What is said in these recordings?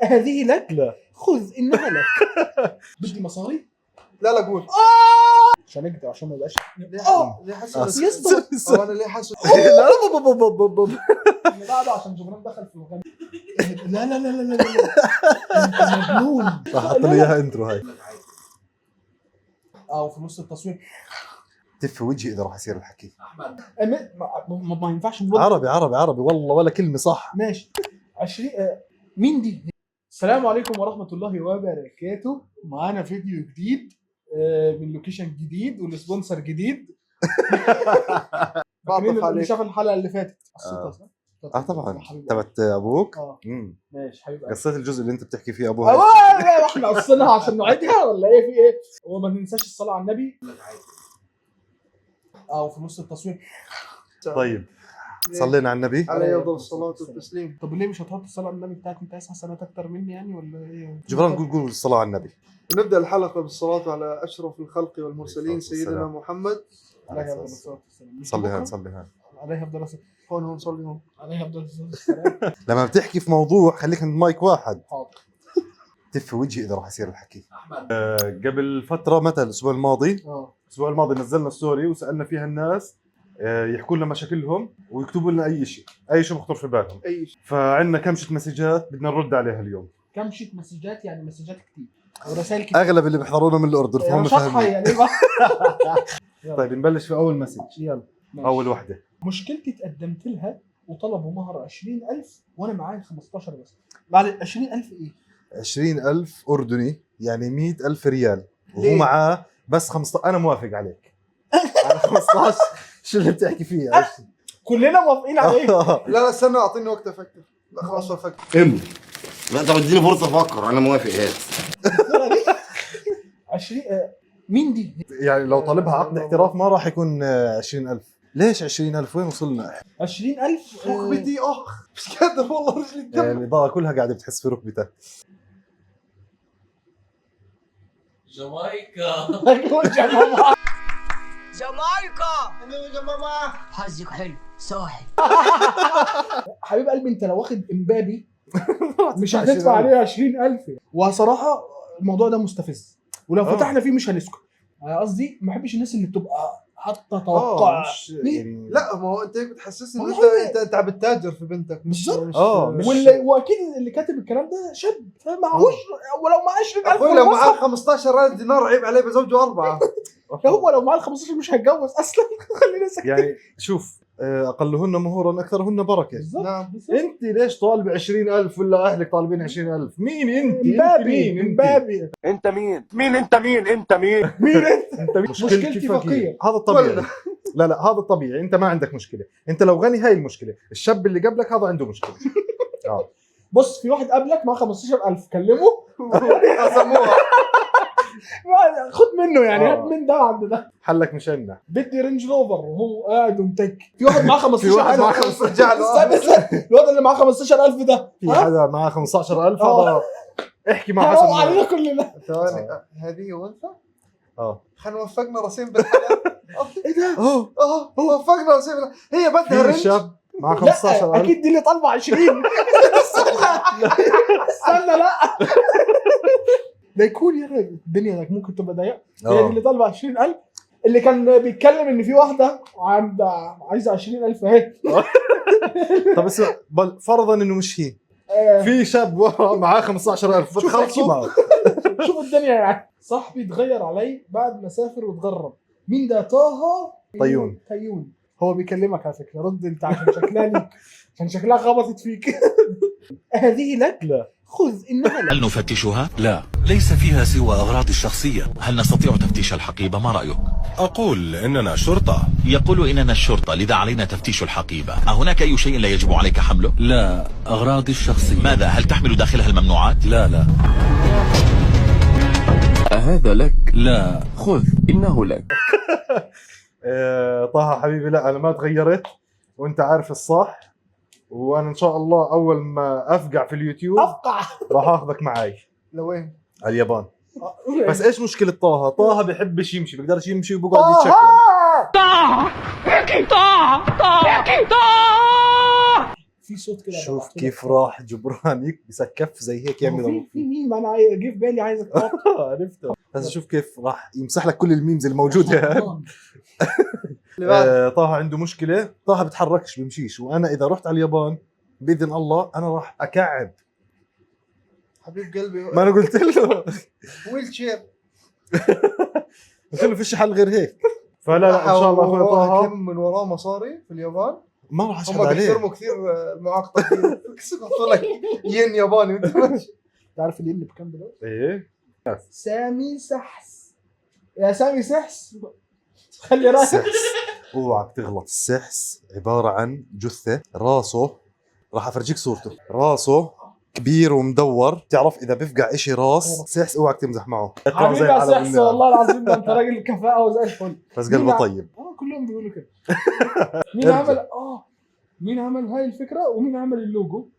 هذه لك؟ لا خذ انها لك. بدي مصاري؟ لا قول. عشان اقدر عشان ما يبقاش ليه حاسس يصدق. انا ليه حاسس لا لا عشان جبران دخل في الغنى. لا لا لا لا لا انت مجنون. راح احط لي اياها انترو هاي. في نص التصوير تف وجهي اذا راح يصير الحكي. احمد ما ينفعش نرد. عربي والله ولا كلمه صح. ماشي 20. مين دي؟ السلام عليكم ورحمة الله وبركاته. معانا فيديو جديد من لوكيشن جديد والسبونسر جديد. بعطف اللي عليك. شاف الحلقة اللي فاتت طبعا تبعت ابوك. ماشي حبيبي. قصيت الجزء اللي انت بتحكي فيه ابوها. لا احنا قصيناها عشان نعيدها ولا ايه؟ في ايه؟ وما ننساش الصلاة على النبي. في نص التصوير. طيب صلينا على النبي عليه افضل الصلاه والتسليم. طب ليه مش هتحط الصلاة على النبي بتاعك؟ انت عايز حسنات اكتر مني يعني ولا ايه؟ جبران قول الصلاه على النبي. ونبدا الحلقه بالصلاه على اشرف الخلق والمرسلين عليه سيدنا محمد. عليه افضل الصلاة والسلام. صلي هان عليه افضل الصلاة. هون صلي هون. عليه افضل الصلاة والسلام. لما بتحكي في موضوع خليك عند مايك واحد. حاضر. تف وجهي اذا راح يصير الحكي. احمد قبل فتره متى الاسبوع الماضي الاسبوع الماضي نزلنا ستوري وسالنا فيها الناس يحكوا لنا مشاكلهم ويكتبوا لنا اي شيء بخطر في بالهم. اي شيء. فعندنا كمشة مسجات بدنا نرد عليها اليوم. كمشة مسجات يعني مسجات كتير او رسائل كتير. اغلب اللي بيحضرونا من الاردن فهم فاهمين. يعني طيب نبلش في اول مسج. يلا اول وحده. مشكلتي تقدمت لها وطلبوا مهر 20,000 وانا معايا 15 بس. بعد 20,000 ايه؟ 20,000 اردني يعني 100,000 ريال وهو ليه؟ معاه بس 15. انا موافق عليك. على 15 شو اللي بتحكي فيه؟ كلنا موافقين عليه. لا استنى اعطيني وقت افكر. لا خلاص افكر. لا طب اديني فرصه افكر انا موافق. هات 20. مين دي؟ يعني لو طالبها عقد احتراف ما راح يكون 20,000. ليش 20,000؟ وين وصلنا؟ 20,000 ركبتي مش قادر والله رجلي الدم. الإضاءة كلها قاعدة بتحس في ركبتك. جامايكا حظك حلو صاحي. حبيب قلبي انت لو واخد امبابي مش هتدفع عليه 20,000. وصراحة الموضوع ده مستفز ولو فتحنا فيه مش هنسكت. قصدي ما بحبش الناس اللي بتبقى حاطه توقع. يعني لا ما هو انت بتحسسني ان والله انت بتتاجر في بنتك. بالظبط. مش واكيد اللي كاتب الكلام ده شاب فمعهوش ولو معاه 20,000 اخوي لو معاه 15,000 دينار عيب عليه بزوجه 4. هو لو معاه 15 مش هيتجوز اصلا. خلينا ساكتين. يعني شوف اقلهن مهورا اكثرهن بركه. نعم. انت ليش طالب 20,000 ولا اهلك طالبين 20,000؟ مين انت؟ امبابي انت مين انت انت مشكلتي فقير. هذا الطبيعي. لا هذا الطبيعي. انت ما عندك مشكله. انت لو غني هاي المشكله. الشاب اللي قبلك هذا عنده مشكله. بص في واحد قبلك مع 15,000 كلمه قسموها. خد منه يعني. هات من ده عند ده. حلك مش عندنا. بدي رينج روفر وهو قاعد ومتك. في واحد معاه 15,000. في واحد معاه 15,000. استنى الواد اللي معاه 15,000 ده في حدا معاه 15,000 هذا احكي مع حرام حسن. علينا كلنا. ثواني هذه وانثى؟ خلينا وفقنا راسين بالحلقه. ايه ده؟ وفقنا راسين هي بدها في رنج. شاب مع لا 15,000. اكيد دي اللي طالبه 20. استنى لا ده يكون يا راجل الدنيا ممكن تبقى ضيقه. هي دي اللي طالبه 20,000 اللي كان بيتكلم ان في واحده عايزه 20,000 اهي. طب اسمع فرضا انه مش هي. في شاب ورا معاه 15,000 بتخلصوا معه. شوف الدنيا يعني. صاحبي اتغير علي بعد ما سافر واتغرب. مين ده؟ طه طيون. هو بيكلمك على فكره. رد انت عشان شكلها ليك. عشان شكلها خبطت فيك. هذه لك؟ لا. خذ انها لك. هل نفتشها؟ لا، ليس فيها سوى أغراض الشخصية. هل نستطيع تفتيش الحقيبة؟ ما رأيك؟ أقول إننا شرطة. يقول إننا الشرطة لذا علينا تفتيش الحقيبة. أهناك أي شيء لا يجب عليك حمله؟ لا، أغراضي الشخصية. ماذا؟ هل تحمل داخلها الممنوعات؟ لا هذا لك. لا خذ انه لك. طه حبيبي لا انا ما تغيرت وانت عارف الصح. وانا ان شاء الله اول ما افقع في اليوتيوب افقع راح اخذك معي لوين؟ على اليابان. بس ايش مشكلة طه بيحبش يمشي. بيقدرش يمشي وبقعد يتشكل. في صوت كده شوف ببعته كيف لك. راح جبرانك بسكف زي هيك هو يعمل في مين ما انا جه في بالي عايزك عرفته. بس شوف كيف راح يمسح لك كل الميمز الموجوده. اللي بعد طه عنده مشكله، طه بتحركش بيمشيش، وانا اذا رحت على اليابان باذن الله انا راح اكعب. حبيب قلبي ما انا قلت له ويل شير قلت له فيش حل غير هيك. فلا لا ان شاء الله اخوي طه كم من وراه مصاري في اليابان. ما راح اشهد هم عليه. بيحترموا كثير المعاقدين. يحطوا لك ين ياباني وانت ماشي. تعرف اللي بكام دلوقتي؟ ايه سامي سحس. يا سامي سحس خلي راسك. السحس اوعك تغلط. السحس عباره عن جثه راسه، راح افرجيك صورته، راسه كبير ومدور. تعرف اذا بفقع اشي راس سحس اوعك تمزح معه. حبيبي يا سحس والله العظيم ده انت راجل كفاءه وزي الفل. بس قلبه مين طيب. كلهم بيقولوا كده. مين عمل مين عمل هاي الفكره ومين عمل اللوجو؟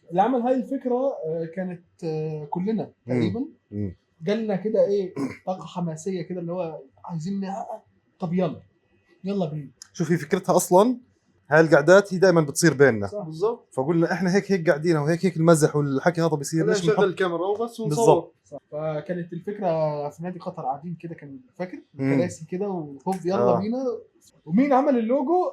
اللي عمل هاي الفكره كانت كلنا تقريبا. جالنا كده ايه طاقه حماسيه كده اللي هو عايزين نحقق. طب يلا بينا. شوف هي فكرتها اصلا هاي القعدات هي دائما بتصير بيننا، بالضبط. فقلنا احنا هيك قاعدين وهيك المزح والحكي هذا بيصير ليش نشغل بنحط. الكاميرا وبس ونصور. بالضبط. فكانت الفكره في نادي قطر قاعدين كده كان فاكر كراسي كده وهوب يلا بينا. ومين عمل اللوجو؟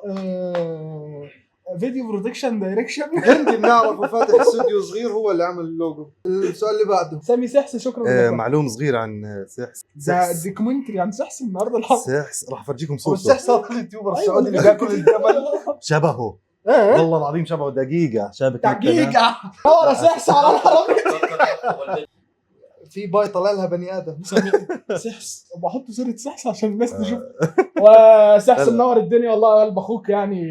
فيديو برودكشن دايركشن. عندي بنعرف فاتح استوديو صغير هو اللي عمل اللوجو. السؤال اللي بعده سامي سحس شكرا لك. معلوم صغير عن سحس. ده دوكيومنتري عن سحس النهارده الحلقه. سحس راح افرجيكم صورته. والسحس صار اليوتيوبر السعودي اللي بياكل الجمل. شبهه والله العظيم شبهه دقيقة. شابك دقيقة ورا سحس على الحرام. في باي طلع لها بني ادم. سحس بحط صورة سحس عشان الناس تشوف. وسحس منور الدنيا والله. قلب اخوك يعني.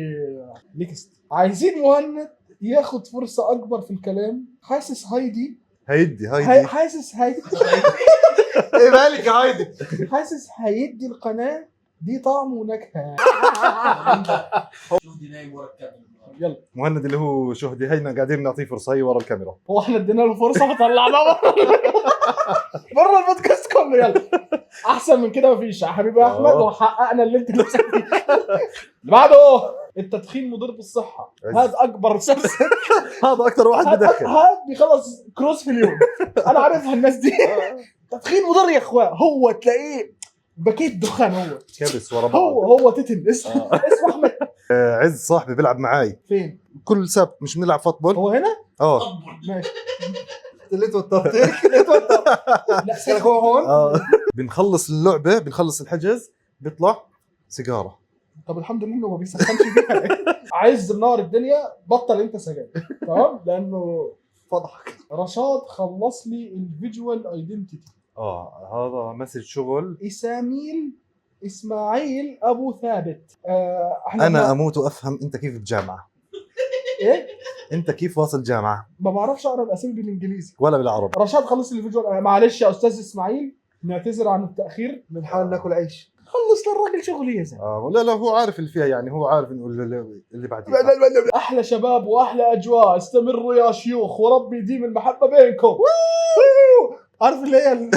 نيكست عايزين مهند ياخد فرصة اكبر في الكلام. حاسس هايدي حاسس هايدي ايه مالك يا هايدي؟ حاسس هيدي القناة دي طعم ونكهة. شوف دي نايم ورا الكاميرا. يلا مهند اللي هو شهدي هينا قاعدين نعطيه فرصة. هي ورا الكاميرا. هو احنا ادينا له فرصة فطلعناه بره البودكاست كله. يلا احسن من كده مفيش يا حبيبي يا احمد. وحققنا اللي انت نفسك فيه. اللي بعده التدخين مضر بالصحة. هذا اكبر سبب. هذا اكثر واحد بدخن. هذا بيخلص كروس في اليوم. انا عارفها الناس دي. تدخين مضر يا اخوان. هو تلاقيه بكيت دخان. هو كبس ورا بعض. هو تتن اسمه احمد. عز صاحبي بيلعب معاي فين؟ كل سبت. مش بنلعب فوتبول. هو هنا؟ ماشي. اللي توترتك. لا كان هو هون. بنخلص اللعبة بنخلص الحجز بيطلع سيجارة. طب الحمد لله انه ما بيسخنش بيها. عايز منور الدنيا بطل انت سجاير تمام لانه فضحك. رشاد خلص لي الفيجوال ايدنتيتي. هذا مسج شغل. اسماعيل ابو ثابت. انا اموت وافهم انت كيف بجامعة. ايه انت كيف واصل جامعة؟ ما بعرفش اقرا الاسامي بالانجليزي ولا بالعربي. رشاد خلص لي الفيجوال. معلش يا استاذ اسماعيل نعتذر عن التاخير. بنحاول ناكل عيش. خلص للراجل شغل يا زلمه. لا هو عارف اللي فيها يعني. هو عارف انه اللي بعديه. احلى شباب واحلى اجواء. استمروا يا شيوخ وربي يديم المحبه بينكم. عارف اللي هي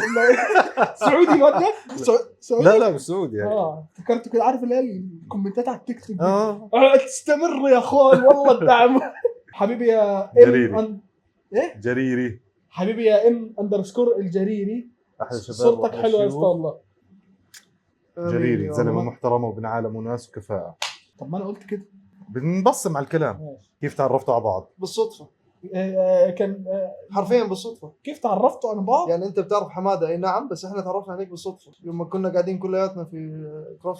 سعودي الواد ده؟ سعودي؟ لا مش سعودي يعني. افتكرته كده. عارف اللي هي الكومنتات على التيك توك تستمر يا اخوان والله الدعم. حبيبي يا جريري. جريري. حبيبي يا __ الجريري. احلى شباب. صورتك حلوه يا اسطى والله. جريري زلمه محترم وابن عالم وناس وكفاءه. طب ما انا قلت كده. بنبصم على الكلام. ماشي. كيف تعرفتوا على بعض؟ بالصدفه. كان حرفيا بالصدفه. كيف تعرفتوا على بعض؟ يعني انت بتعرف حماده. اي نعم. بس احنا تعرفنا عليك بالصدفه يوم ما كنا قاعدين كلياتنا في كروس.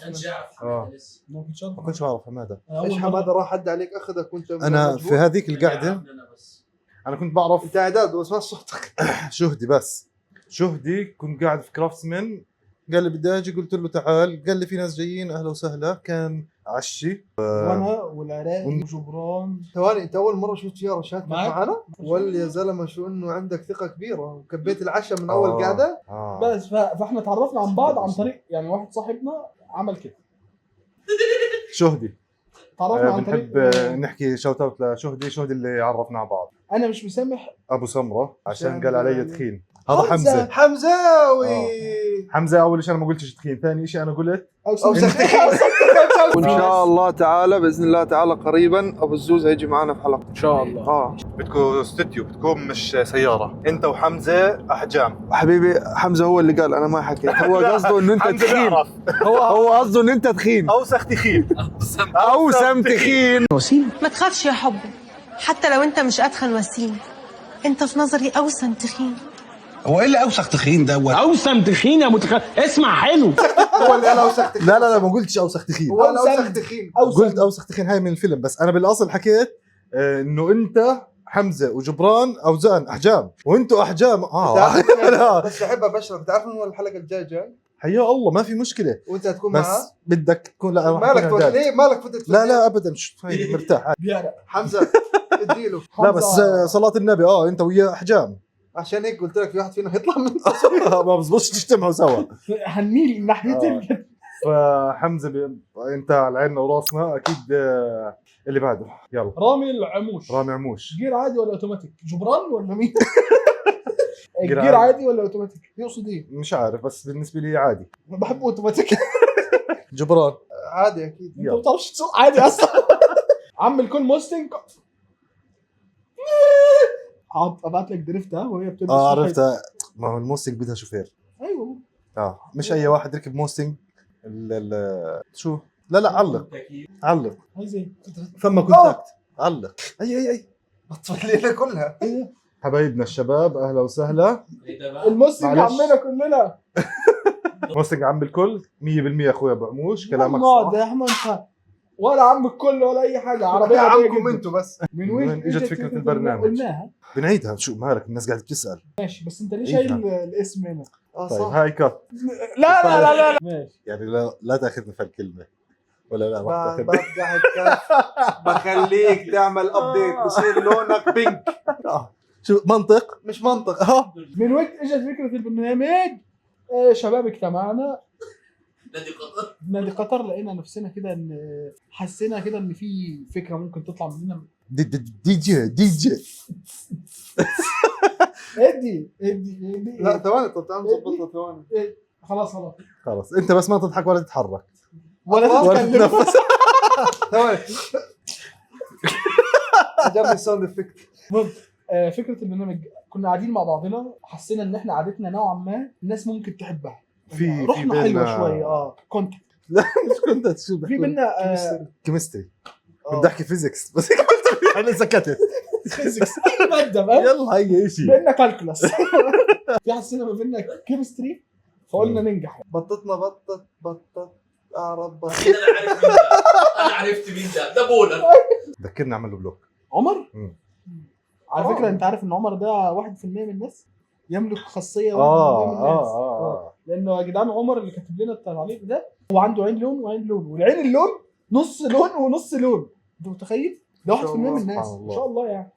ما كنتش ما كنتش بعرف حماده. ايش حماده راح حد عليك اخذك وانت انا في هذيك القعده انا كنت بعرف انت اعداد بس ما صوتك. شهدي بس. شهدي كنت قاعد في كرافتسمان قال لي بدي اجي. قلت له تعال. قال لي في ناس جايين اهلا وسهلا. كان عشي وانا والعراقي وجبران. ثواني انت اول مره شفت فيها رشاد معك؟ معنا؟ ولا يا زلمه شو انه عندك ثقه كبيره وكبيت العشاء من اول قعده. بس فاحنا تعرفنا عن بعض عن طريق يعني واحد صاحبنا عمل كده. شهدي. تعرفنا عن طريق بنحب نحكي شوت اوت لشهدي. شهدي اللي عرفنا على بعض. انا مش مسامح ابو سمره عشان قال علي تخين. حمزة. هذا حمزه. حمزاوي. حمزه اول شيء انا ما قلتش تخين. ثاني شيء انا قلت او سخين. وان شاء الله تعالى باذن الله تعالى قريبا ابو الزوز هيجي معنا في حلقه ان شاء الله. بدكم استوديو، بدكم مش سياره، انت وحمزه احجام. حبيبي حمزه هو اللي قال، انا ما حكيت. هو قصده انه انت حمزة تخين. بيعرف. هو قصده ان انت تخين. اوسخ تخين. اوسم تخين. ما تخافش يا حبي، حتى لو انت مش اتخن وسيم، انت في نظري اوسم تخين. هو ايه اللي اوسخ تخين دوت؟ اوسم تخين يا اسمع حلو. هو اللي قال اوسخ تخين. لا ما قلتش اوسخ تخين، هو قال اوسخ تخين. قلت اوسخ تخين هاي من الفيلم، بس انا بالاصل حكيت انه انت حمزه وجبران اوزان احجام وانتوا احجام. بس بحب ابشرك، بتعرف انه الحلقه الجايه جاي حيا الله ما في مشكله، وانت هتكون بس معاه. بدك تكون. لا مالك ليه مالك فتت؟ لا ابدا، مرتاح. حمزه اديله. لا بس صلاه النبي انت وياه احجام. عشان هيك قلت لك في واحد فينا هيطلع من ما بزبطش تجتمعوا سوا. هنميل ناحيتين. فحمزه انت على عيننا وراسنا اكيد. اللي بعده يلا. رامي العموش. رامي عموش. جير عادي ولا اوتوماتيك؟ جبران ولا مين؟ جير جير عادي ولا اوتوماتيك؟ يقصد ايه؟ مش عارف، بس بالنسبه لي عادي. بحب اوتوماتيك. جبران عادي اكيد. انت ما بتعرفش تسوق عادي اصلا. عم الكل موستنج. ابعت لك دريفت وهي بتلبس. عرفتها. ما هو الموستنج بدها شوفير. ايوه. مش اي واحد ركب موستنج. شو؟ لا علق. عايز ايه؟ ثم كونتاكت. علق. اي بطل ليله كلها. حبايبنا الشباب اهلا وسهلا. الموستنج معلش. عمنا كلنا. موستنج عم الكل 100% اخويا ابو عموش، كلامك نقعد صح. يا احمد انت ولا عم الكل ولا اي حاجه، عربيه عاديه عمكم جدا. انتوا بس. من وين وين اجت فكرة البرنامج؟ قلناها. بنعيدها. شو مالك الناس قاعده بتسال. ماشي، بس انت ليه إيه شايل الاسم هنا؟ طيب صح. هاي كات. لا ماشي. يعني لا تاخذني في الكلمه ولا لا ما تاخذني. بفتح الكف بخليك تعمل ابديت بصير لونك بينك. شو منطق. مش منطق. من وين اجت فكره البرنامج؟ شباب اجتمعنا نادي قطر، لقينا نفسنا كده ان حسينا كده ان في فكره ممكن تطلع مننا. دي جي. ادي لا ثواني، طب تعال نظبطها ثواني. خلاص انت بس ما تضحك ولا تتحرك ولا تتكلم. تتنفس. ثواني. عجبني الساوند افكت. فكره البرنامج كنا قاعدين مع بعضنا، حسينا ان احنا قعدتنا نوعا ما الناس ممكن تحبها. رحنا حلوه شويه. كنت لا مش كنت شو في بينا كيمستري. بدي احكي فيزيكس بس انا سكتت. فيزيكس ماده بقى. يلا هي شيء بينا كالكولاس. في حسينا ما بينا كيمستري فقلنا ننجح. بطتنا بطت اعرف بطت. انا عرفت مين ده بولر. ذكرني اعمل له بلوك. عمر مم. على فكره انت عارف ان عمر ده 1% من الناس يملك خاصيه 1% من الناس. لانه يا جدعان عمر اللي كاتب لنا التعليق ده هو عنده عين لون وعين لون، والعين اللون نص لون ونص لون. انت متخيل؟ ده 1% من الناس ما شاء الله. يعني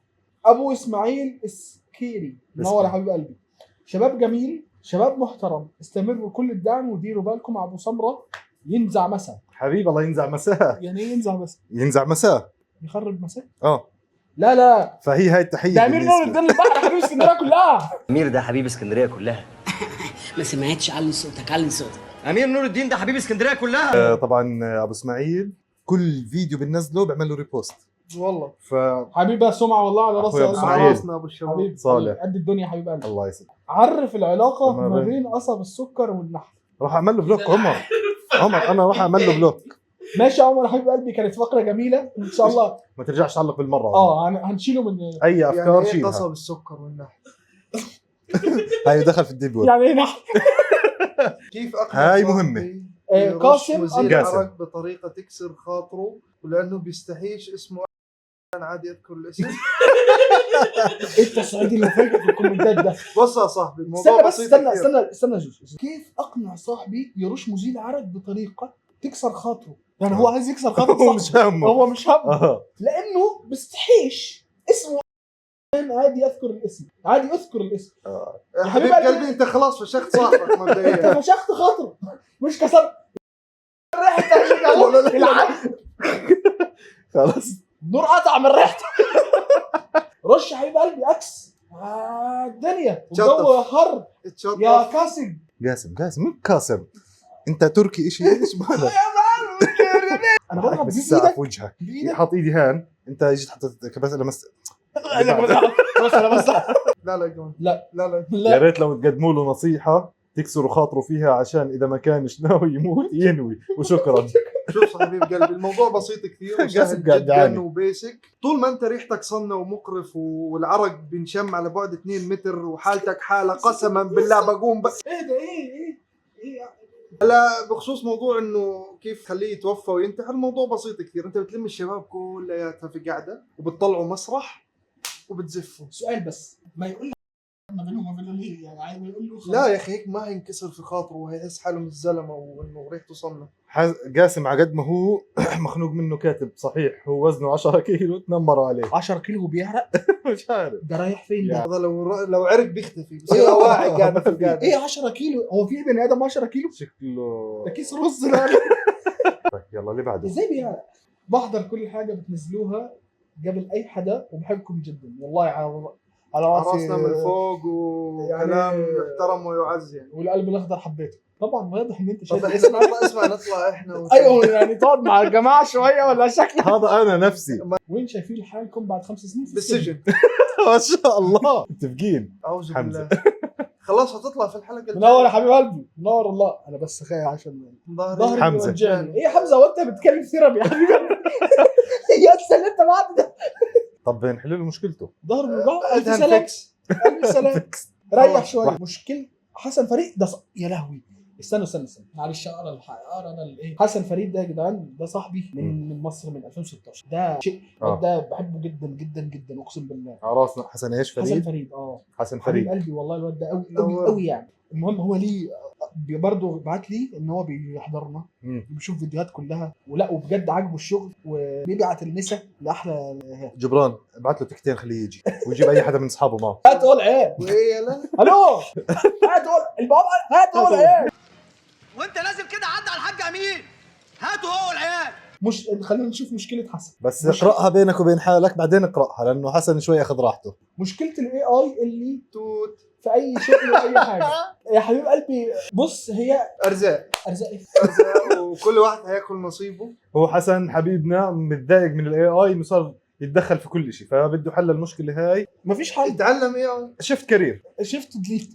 ابو اسماعيل السكيري منور يا حبيب قلبي. شباب جميل، شباب محترم، استمروا كل الدعم وديروا بالكم. ابو سمره ينزع مسا. حبيبي الله ينزع مساه. يعني ايه ينزع مسا؟ ينزع مساه. يخرب مسا؟ لا فهي هاي التحيه. ده امير نور الدين البحر حبيب اسكندريه كلها. امير ده حبيب اسكندريه كلها. ما سمعتش، علي صوتك علي صوتك. امير نور الدين ده حبيب اسكندريه كلها. طبعا ابو اسماعيل كل فيديو بننزله بعمل له ريبوست. والله حبيبي سمعه والله على أخويا راسي. أبو على إسماعيل. راسنا ابو الشباب. حبيبي صالح. قد الدنيا حبيب قلبي. الله يسلمك. عرف العلاقه تمام. ما بين قصب السكر والنحل. راح اعمل له بلوك. عمر انا راح اعمل له بلوك. ماشي يا عمر حبيب قلبي، كانت فقره جميله ان شاء الله. ما ترجعش تعلق بالمره. هنشيله من اي افكار يعني ايه شيلها. قصب السكر والنحل؟ هاي دخل في الديب ويب. يعني ايه نحل؟ كيف اقنع هاي صاحبي مهمة. يرش قاسم مزيل قاسم. عرق بطريقه تكسر خاطره ولانه بيستحيش اسمه. انا عادي اذكر الاسم. ايه التصعيد المفاجئ في الكومنتات ده؟ بص يا صاحبي الموضوع استنى بس بسيط كتير. استنى جوز. كيف اقنع صاحبي يرش مزيل عرق بطريقه تكسر خاطره؟ يعني هو عايز يكسر خاطر هو صاحبه. مش همه. هو مش همه لانه بيستحيش اسمه. عادي يذكر الاسم، عادي اذكر الاسم. يا حبيب قلبي انت خلاص فشخت صاحبك انت مبدئيا. فشخت خاطره مش كسرت ريحته. خلاص النور قطع من ريحته. رش يا حبيب قلبي اكس. الدنيا والجو حر اتشطف. يا كاسم. قاسم مين قاسم؟ انت تركي ايش مالك؟ انا بضرب بس دي الساعه بايدك في وجهك بايدك حاط ايدي هان، انت جيت حطيت بس لمست. بس انا بس لا لا جون لا. لا لا يا لا ريت لو تقدموا له نصيحه تكسروا خاطره فيها، عشان اذا ما كانش ناوي يموت ينوي وشكرا. شوف حبيب قلبي، الموضوع بسيط كثير قاسم وسهل قاعد جدا يعاني. وبيسك. طول ما انت ريحتك صنة ومقرف والعرق بنشم على بعد 2 متر وحالتك حالة، قسما بالله بقوم ايه ده ايه لا بخصوص موضوع انه كيف خليه يتوفى وينتحر، الموضوع بسيط كثير. انت بتلم الشباب كلياتها في قاعده وبتطلعوا مسرح وبتزفوا. سؤال بس، ما يقول لك ما بينهم وما بينهم ايه يعني؟ عايز يقول له لا يا اخي هيك ما هينكسر في خاطره وهيحس حاله من الزلمه وانه ريحته صنة. قاسم على قد ما هو مخنوق منه كاتب صحيح هو وزنه 10 كيلو تنمروا عليه. 10 كيلو بيحرق، مش عارف ده رايح فين ده؟ هذا لو عرق بيختفي، بس هو واعي قاعد في القعده. ايه 10 كيلو؟ هو في بني ادم 10 كيلو؟ شكله. ده كيس رز ده. طيب يلا اللي بعده. ازاي بيحرق؟ بحضر كل حاجه بتنزلوها قبل اي حدا وبحبكم جدا والله، على راسنا من فوق وكلام يعني يحترم ويعز يعني. والقلب الاخضر حبيته طبعا، واضح ان انت طب شايف احنا اسمع. اسمع نطلع احنا ايوه يعني تقعد مع الجماعه شويه ولا شكل. هذا انا نفسي. وين شايفين حالكم بعد 5 سنين في بالسجن. ما شاء الله متفقين. اعوذ حمزة. بالله. خلاص هتطلع في الحلقه الجايه. منور يا حبيب قلبي، منور والله. انا بس خايف عشان ظهري حمزة. بيوجعني. ايه يا حمزه وانت بتتكلم ثيرابي يا حبيبي؟ يا اللي انت بعد ده طب نحل له مشكلته. ظهر بيوجعه. الف ادهن سلام فيكس. الف سلام. ريح شويه. مشكله حسن فريد ده يا لهوي. استنوا معلش اقرا انا الايه. حسن فريد ده يا جدعان ده صاحبي من مصر من 2016. ده شيء ده بحبه جدا جدا جدا اقسم بالله. على راسنا. حسن ايش حسن فريد؟ فريد حسن حبيب فريد. قلبي والله الواد ده قوي قوي قوي يعني. المهم هو ليه برضه بعت لي ان هو بيحضرنا بيشوف فيديوهات كلها ولا وبجد عاجبه الشغل وبيبعت المسا لاحلى. جبران ابعت له تكتين خليه يجي ويجيب اي حدا من اصحابه معه. هات قول عيال. وايه يلا الو هات قول البابا. هات قول عيال. وانت نازل كده عدى على الحاج امين، هاتوا هو والعيال. مش خلينا نشوف مشكله حسن. بس اقراها بينك وبين حالك بعدين اقراها، لانه حسن شوي اخذ راحته. مشكله الاي اي اللي توت في اي شغل واي حاجه يا حبيب قلبي. بص هي ارزاق ارزاق ايه؟ ارزاق وكل واحد هياكل نصيبه. هو حسن حبيبنا متضايق من الاي اي انه صار يتدخل في كل شيء، فبده حل المشكله هاي. مفيش حل. اتعلم ايه شفت كارير. شفت ديليت.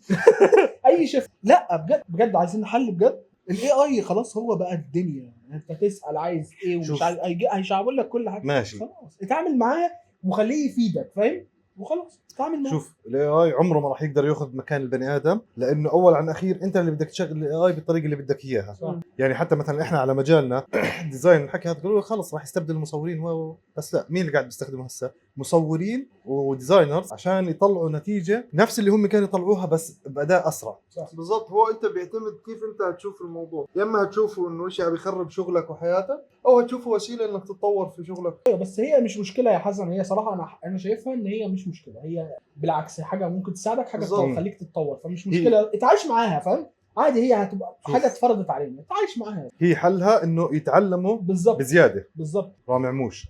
اي شفت. لا بجد بجد عايزين نحل بجد. الاي اي خلاص هو بقى الدنيا. انت تسال عايز ايه ومش عايز هيشعبوا لك كل حاجه. ماشي. خلاص اتعامل معاه وخليه يفيدك فاهم وخلاص اتعامل معاه. شوف الاي اي عمره ما راح يقدر ياخذ مكان البني ادم، لانه اول عن اخير انت اللي بدك تشغل الاي اي بالطريقه اللي بدك اياها. صح. يعني حتى مثلا احنا على مجالنا ديزاين الحكي هذا تقولوا خلص راح يستبدل المصورين بس لا، مين اللي قاعد بيستخدمه هسه؟ مصورين وديزاينرز عشان يطلعوا نتيجه نفس اللي هم كانوا يطلعوها بس باداء اسرع. بالضبط. هو انت بيعتمد كيف انت هتشوف الموضوع. يا اما هتشوفه انه شيء بيخرب شغلك وحياتك، او هتشوفه وسيله انك تتطور في شغلك. ايوه بس هي مش مشكله يا حسن. هي صراحه انا شايفها ان هي مش مشكله. هي بالعكس حاجه ممكن تساعدك، حاجه بالظبط. تخليك تتطور. فمش مشكله اتعايش معاها فاهم. عادي هي هتبقى حاجه اتفرضت علينا اتعايش معاها. هي حلها انه يتعلموا بالظبط بزياده. بالظبط. رامي عموش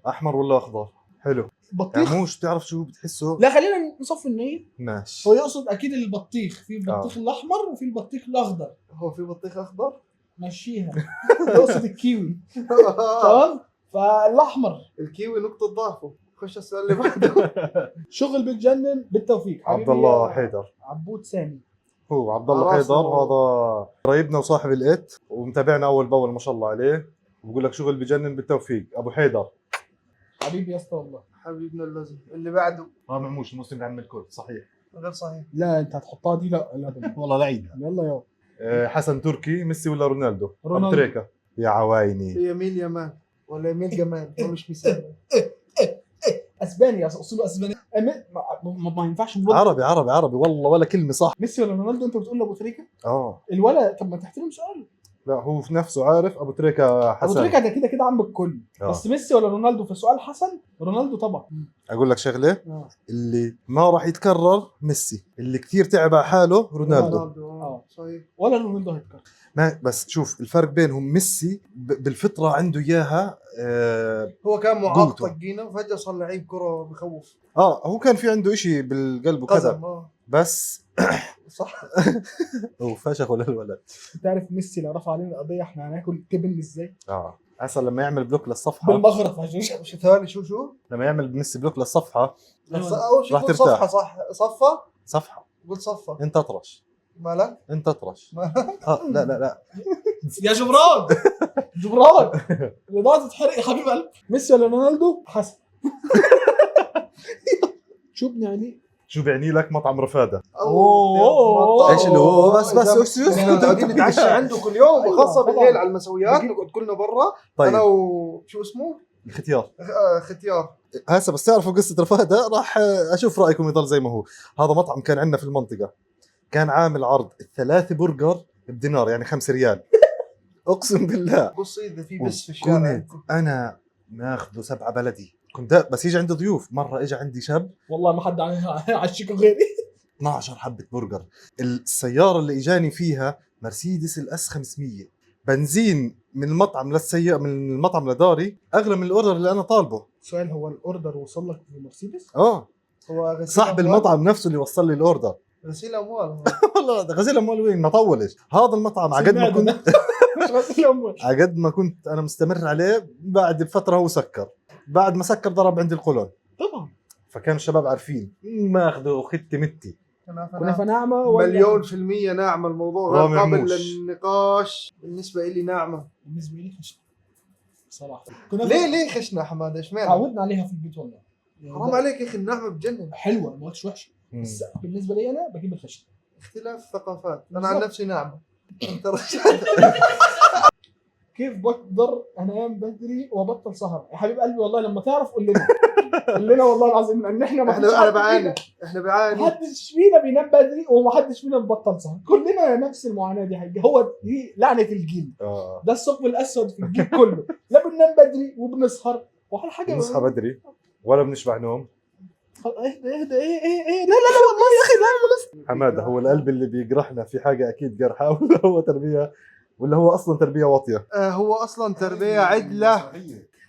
احمر ولا اخضر؟ حلو. بطيخ. عموش بتعرف شو بتحسه؟ لا خلينا نصفي النية. ماشي. هو يقصد اكيد البطيخ. في البطيخ الاحمر وفي البطيخ الاخضر. هو في بطيخ اخضر؟ مشيها. يقصد الكيوي. تمام. فالاحمر الكيوي نقطه ضعفه. خش السؤال اللي بعده. شغل بتجنن بالتوفيق. عبد الله حيدر. عبود سامي. هو عبد الله حيدر هذا قريبنا وصاحب الإت ومتابعنا اول باول ما شاء الله عليه، وبقول لك شغل بجنن بالتوفيق. ابو حيدر حبيبي يا اسطى والله. حبيبنا اللازم. اللي بعده رامي عموش المسلم عم الكل صحيح. غير صحيح. لا انت هتحطها دي. لا والله لعيبه. يلا حسن تركي ميسي ولا رونالدو؟ رونالدو. ابو تريكه يا عوايني. هي ميل يمان ولا ميل جمال؟ هو مش مثال. اسبانيا اصوله اسباني. ما ينفعش نقول عربي عربي عربي والله ولا كلمه صح. ميسي ولا رونالدو. انت بتقول ابو تريكه الولد. طب ما تحترم سؤاله. لا هو في نفسه عارف ابو تريكه حسن. ابو تريكه ده كده كده عم الكل. بس ميسي ولا رونالدو في سؤال حسن. رونالدو طبعا. اقول لك شغله اللي ما راح يتكرر ميسي، اللي كثير تعب على حاله رونالدو. صحيح. ولا رونالدو هيتكرر. ما بس شوف الفرق بينهم. ميسي بالفطره عنده اياها. هو كان معاق طقينه وفجاه صار لعيب كره بخوف. هو كان في عنده إشي بالقلب وكذا. بس صح. وفشخوا للولد. انت عارف ميسي لو رفع علينا القضيه احنا هناكل تبن ازاي؟ اصلا لما يعمل بلوك للصفحه بالمغرب عشان مش ثواني شو لما يعمل ميسي بلوك للصفحه اول شيء راح قول ترتاح. صفحه صح صفه صفحه قول صفه انت اطرش مالك انت اطرش. لا يا جبران جبران الإضاءة تتحرق يا حبيب قلبي. ميسي ولا رونالدو؟ حسن. شو بنعني؟ شو بيعني لك مطعم رفاده؟ أوه. ايش اللي هو بس احنا متعودين نتعشى عنده كل يوم أيوة، وخاصه طبعاً. بالليل على المسويات نقعد كلنا برا. طيب انا وشو اسمه الختيار. ختيار. هسه بس تعرفوا قصه رفاده راح اشوف رايكم يضل زي ما هو. هذا مطعم كان عندنا في المنطقه، كان عامل عرض 3 برجر بدينار يعني 5 ريال. اقسم بالله. قص اذا في بس في الشارع. كنت انا ماخذه 7 بلدي. كنت بس يجي عندي ضيوف. مره اجى عندي شاب والله ما حد عشيكوا غيري. 12 حبه برجر. السياره اللي اجاني فيها مرسيدس الاس 500 بنزين من المطعم للسيارة، من المطعم لداري اغلى من الاوردر اللي انا طالبه. سؤال، هو الاوردر وصل لك في مرسيدس؟ هو غسيل صاحب أموال؟ المطعم نفسه اللي وصل لي الاوردر. غسيل اموال. والله غسيل اموال وين ما طولش هذا المطعم. على قد ما كنت مش غسيل اموال. على قد ما كنت انا مستمر عليه، بعد بفتره هو سكر. بعد ما سكر ضرب عندي القولون. طبعا فكان الشباب عارفين ماخذه ختي متي. كنافه ناعمه ولا مليون في المية ناعمة. الموضوع غير رامي قابل عموش. للنقاش. بالنسبة لي ناعمة. بالنسبه لي خشنه صراحه. ليه خشنا حماد؟ ايش معنى؟ تعودنا عليها في البيت والله. حرام عليك يا اخي، النعمة بتجنن. حلوه ما قلتش وحشه، بس بالنسبه لي انا بجيب الخشنه. اختلاف ثقافات. انا عن بالضبط. نفسي ناعمة. انت رجعت. كيف بقدر انام بدري وابطل سهر؟ يا حبيب قلبي والله لما تعرف قول لنا. قول لنا والله العظيم ان احنا ما فيش انا حد بعاني. فينا- احنا بعاني. محدش فينا بينام بدري ومحدش فينا بيبطل سهر. كلنا نفس المعاناه دي حاجه. هو دي لعنه الجيل. ده الثقب الاسود في الجيل كله. لا بننام بدري وبنسهر ولا حاجه. بنصحى بدري ولا بنشبع نوم. اهدى ايه لا والله يا اخي لا. حماده هو القلب اللي بيجرحنا في حاجه اكيد جرحه، ولا هو تربيه ولا هو اصلا تربيه واطيه؟ هو اصلا تربية عدلة.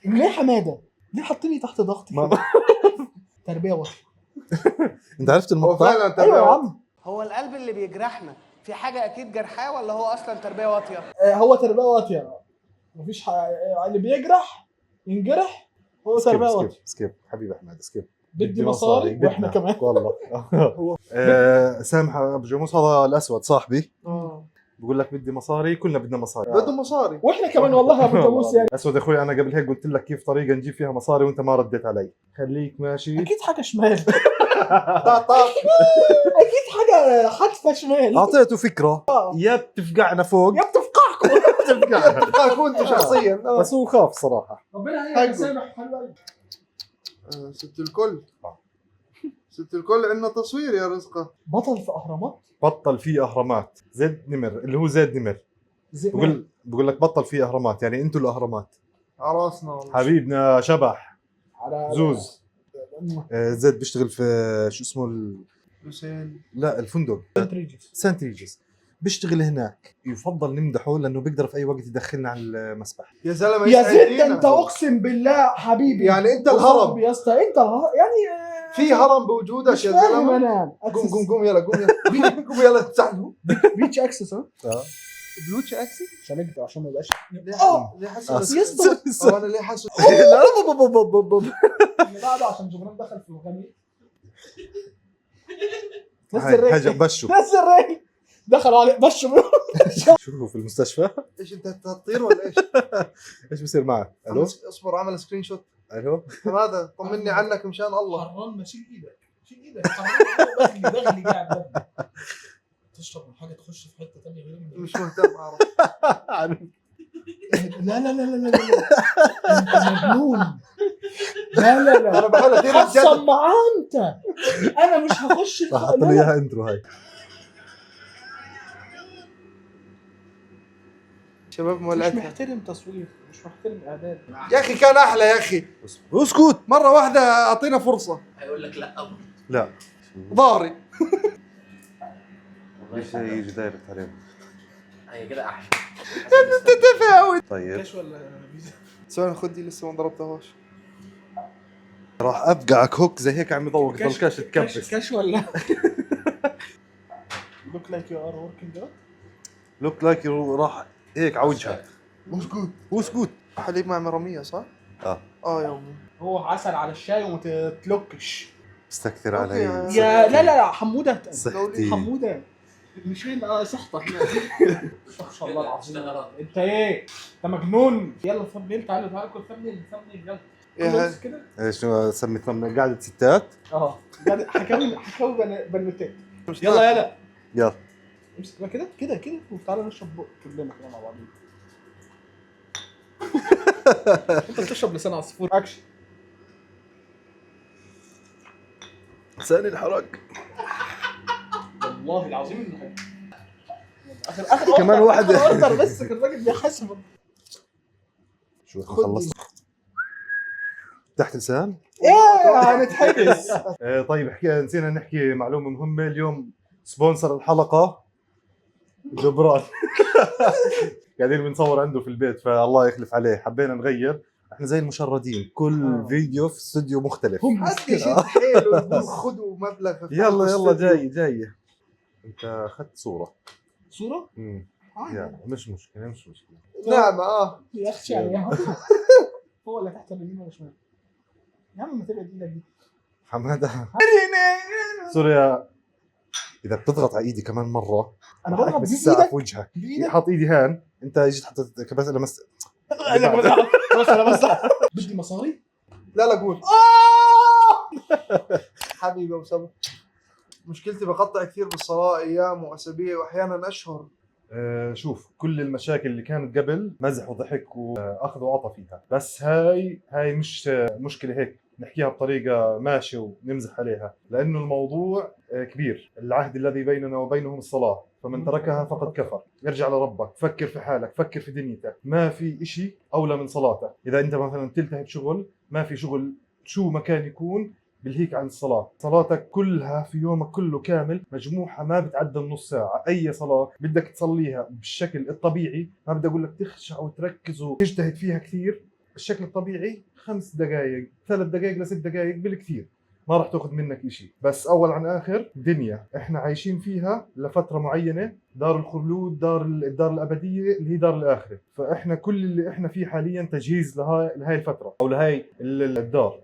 ليه حماده؟ ليه حاطيني تحت ضغط ما- كده؟ تربيه واطيه. انت عرفت هو المقطع؟ فعلا تربية ايوه يا واطية. عم. هو القلب اللي بيجرحنا في حاجة أكيد جرحاه ولا هو أصلا تربية واطية؟ هو تربيه واطيه. مفيش اللي بيجرح ينجرح. هو تربيه واطيه. سكيب حبيبي احمد سكيب. بدي مصاري واحنا بدنا. كمان. والله. سامح ابو جاموس هذا الاسود صاحبي بقول لك بدي مصاري. كلنا بدنا مصاري. بده مصاري. واحنا كمان والله يا ابو جاموس يعني. اسود يا اخوي، انا قبل هيك قلت لك كيف طريقه نجيب فيها مصاري وانت ما رديت علي. خليك ماشي. اكيد حاجه شمال. طاط. اكيد حاجه حتفه شمال. اعطيته فكره يا بتفقعنا فوق يا بتفقعكم. بتفقعنا. تبقاك انت شخصيا. بس هو خاف صراحه. ربنا يسامح حلوة. ست الكل. ست الكل عندنا تصوير يا رزقة. بطل في اهرامات. بطل فيه اهرامات. زيد نمر اللي هو زيد نمر. بقول لك بطل فيه اهرامات يعني انتوا الاهرامات. عراسنا والله. حبيبنا شبح على زوز. زيد بيشتغل في شو اسمه لوسيل. لا الفندق سانت ريجيس. بيشتغل هناك. يفضل نمدحه لانه بيقدر في اي وقت يدخلنا على المسبح. يا زلمة يا زيد يسعدينا. انت اقسم بالله حبيبي. يعني انت الهرم. يا اسطى انت يعني في هرم بوجودك مش يا فاهم زلمة. انا. قوم يلا قوم يلا تساعدوا. بيتش اكسس ها. بلوتش اكسي. عشان اكتب عشان ما يبقاش. ليه حاسس يا اسطى انا ليه حاسس لا اللي بعده عشان جبران دخل في الغني. نزل حاجه رجل. بشو. نزل رجل. دخلوا عليه بشوا. شو في المستشفى؟ ايش انت هتطير ولا ايش؟ ايش بصير معك؟ الو اصبر عمل سكرين شوت. الو هذا طمني عنك مشان الله. حران ما شيل ايدك. شيل ايدك. حران دغلي قاعد. تشرب من حاجه تخش في حته ثانيه غير مش مهتم اعرف. لا لا لا لا لا انت مجنون. لا انا بحاول ادير حصل الجد. معاه انت. انا مش هخش راح احط له اياها انترو هاي. شباب مش مولعتها محترم تصوير، مش محترم اعداد. يا اخي. كان احلى يا اخي. اسكت. مره واحده اعطينا فرصه. هيقول لك لا أبدا. لا ضاري. ليش يجي دايركت علينا؟ هي كده أحلى. تفاوت. طيب كاش ولا فيزا؟ سؤال خد دي لسه ما ضربتهاش. راح افقعك هوك زي هيك عم يضوق. ضل كاش تكبس. كاش ولا look like you are working out. لوك لايك راح هيك على وجهك. مسكوت. هو سكوت. حليب مع مرامية صح؟ اه يومي. هو عسل على الشاي وما تتلكش. استكثر أوكي. علي. يا لا حموده صحتي. حموده مش هنا صحتك. استغفر الله العظيم. انت ايه؟ انت مجنون. يلا ثمنيل تعالوا كل ثمنيل يلا. إيه بس كده. شنو سمي ثمن قاعدة ستات؟ حكاوي بنوتات. يلا يلا امسك بقى كده وتعالى نشرب بق كلنا كده مع بعضين. انت بتشرب لسان عصفور. اكشن. لساني الحرق. والله العظيم انه اخر كمان واحد. اوردر بس كان الراجل بيحاسب. شو خلصنا؟ تحت لسان؟ ايه هنتحبس. طيب نسينا نحكي معلومة مهمة اليوم. سبونسر الحلقة جبران. قاعدين بنصور عنده في البيت فالله يخلف عليه. حبينا نغير، احنا زي المشردين كل فيديو في استوديو مختلف. حد يشد حيله يقول خذوا مبلغ. يلا جاي. انت اخذت صورة. يلا مش مشكلة. نعم يا اختي يعني فوق ولا تحت ولا يمين ولا شمال؟ يا عم ما تبعد ايدك دي. حماده سوريا، اذا بتضغط على ايدي كمان مرة انا بضغط بس بايدك الساعة في وجهك. بايدك. حط ايدي هان، انت اجيت حطيت بس لمست. انا بس بدي مصاري. لا قول. حبيبي ابو سبا، مشكلتي بقطع كثير بالصلاة ايام واسابيع واحيانا اشهر. شوف كل المشاكل اللي كانت قبل مزح وضحك واخذ وعطى فيها، بس هاي مش مشكله هيك نحكيها بطريقه ماشيه ونمزح عليها، لانه الموضوع كبير. العهد الذي بيننا وبينهم الصلاه، فمن تركها فقد كفر. ارجع لربك، فكر في حالك، فكر في دنيتك. ما في إشي اولى من صلاتك. اذا انت مثلا تلتهي بشغل، ما في شغل شو ما كان يكون بلهيك عن الصلاة. صلاتك كلها في يومك كله كامل مجموعة ما بتعدى النص ساعة. أي صلاة بدك تصليها بالشكل الطبيعي، ما بدي أقول لك تخشع وتركز وتجتهد فيها كثير. الشكل الطبيعي 5 دقائق 3 دقائق ل 6 دقائق بالكثير، ما راح تاخذ منك إشي. بس أول عن آخر دنيا إحنا عايشين فيها لفترة معينة، دار الخلود، الدار الأبدية اللي هي دار الآخرة. فإحنا كل اللي إحنا فيه حاليا تجهيز لهاي الفترة أو لهاي الدار.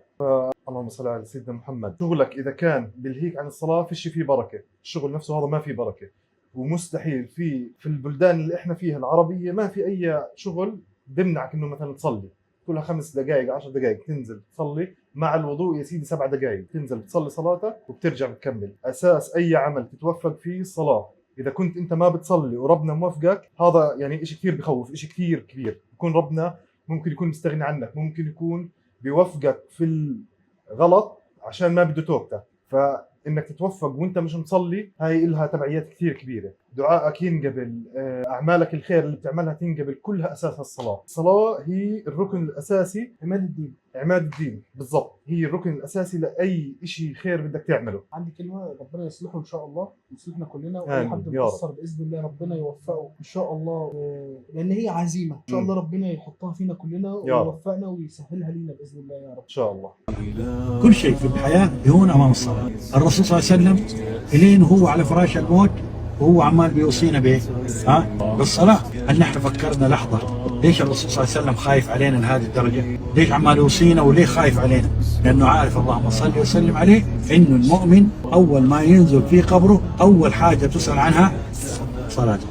اللهم صل على سيدنا محمد. شغلك اذا كان بلهيك عن الصلاه فيش فيه بركه، الشغل نفسه هذا ما فيه بركه. ومستحيل في البلدان اللي احنا فيها العربيه ما في اي شغل بمنعك انه مثلا تصلي. كلها 5 دقائق 10 دقائق تنزل تصلي مع الوضوء يا سيدي 7 دقائق تنزل تصلي صلاتك وبترجع بتكمل. اساس اي عمل تتوفق فيه الصلاه. اذا كنت انت ما بتصلي وربنا موفقك، هذا يعني شيء كثير بخوف، شيء كثير كبير. يكون ربنا ممكن يكون مستغني عنك، ممكن يكون بيوفقك في الغلط عشان ما بده توبتك. فانك تتوفق وانت مش مصلي هاي إلها تبعيات كثير كبيره. دعائك ينقبل، اعمالك الخير اللي بتعملها تنقبل، كلها اساسها الصلاه. الصلاه هي الركن الاساسي، عماد الدين بالضبط. هي الركن الاساسي لاي شيء خير بدك تعمله. عندي كلمه، ربنا يصلحه ان شاء الله، يصلحنا كلنا، واي حد مقصر باذن الله ربنا يوفقه ان شاء الله، لان هي عزيمه ان شاء الله ربنا يحطها فينا كلنا ويوفقنا ويسهلها لنا باذن الله يا رب ان شاء الله. كل شيء في الحياه يهون امام الصلاه. الرسول صلى الله عليه وسلم الين وهو على فراش الموت وهو عمال بيوصينا به بالصلاه. هل نحن فكرنا لحظه ليش الرسول صلى الله عليه وسلم خايف علينا لهذه الدرجه؟ ليش عمال يوصينا وليه خايف علينا؟ لانه عارف اللهم صل وسلم عليه انه المؤمن اول ما ينزل في قبره اول حاجه تسال عنها صلاته.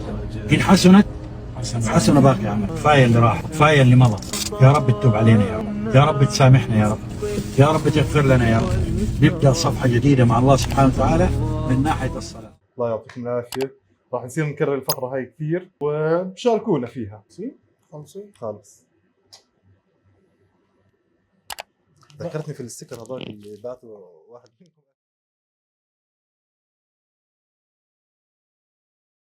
ان حسنت حسن باقي عمل. كفايه اللي راح، كفايه اللي مضى. يا رب تتوب علينا يا رب، يا رب تسامحنا يا رب، يا رب تغفر لنا يا رب. نبدا صفحه جديده مع الله سبحانه وتعالى من ناحيه الصلاه. الله يعطيكم العافيه. راح نصير نكرر الفقره هاي كثير وشاركونا فيها. خالص. ذكرتني في الستيكر هذول اللي بعثوا واحد منكم.